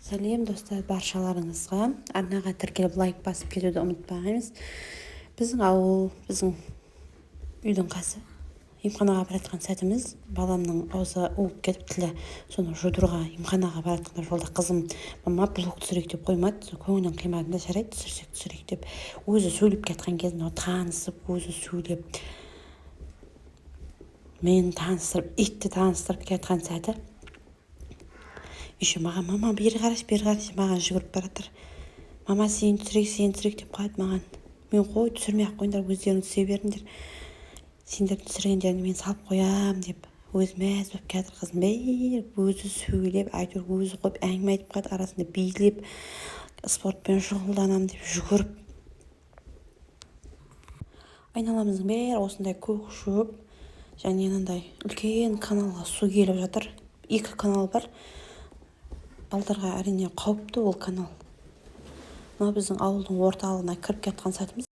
Сәлем достар баршаларыңызға. Арнаға тіркеліп лайк басып кетуді ұмытпаңыз. Біздің ауыл, біздің үйдің қасы. Емханаға баратқан сәтіміз, баламның аузы уып кетіп тілі. Соны жудыруға емханаға баратқанда жолда қызым, мама блог түсірейік деп қоймады. Көңілін қимадым да, жарайды түсірсек деп. Өзі сөйлеп кеткен кезінде танысып, өзі сөйлеп, мені таныстырып, итті таныстырып кеткен сәті. Еще маған мама бері қарашы маған жүгіріп баратыр. Мама сені түсірейік деп қалады маған. Мен қой түсірмей-ақ қойыңдар, өздерің түсе беріңдер. Сендер түсіргендеріңді мен салып қоям деп өзі мәз болып кетір. Қызым бері өзі сөйлеп, әйтеуір өзі қойып әңгіме айтып қалады, арасында билеп, спортпен шұғылданам деп жүгіріп. Айналамыздың бәрі осындай көк шөп, және мынандай үлкен каналға су келіп жатыр. 2 канал бар. Балдарға әрине қауіпті ол канал. Мына біздің ауылдың орталығына кіріп кеткен сәтіміз.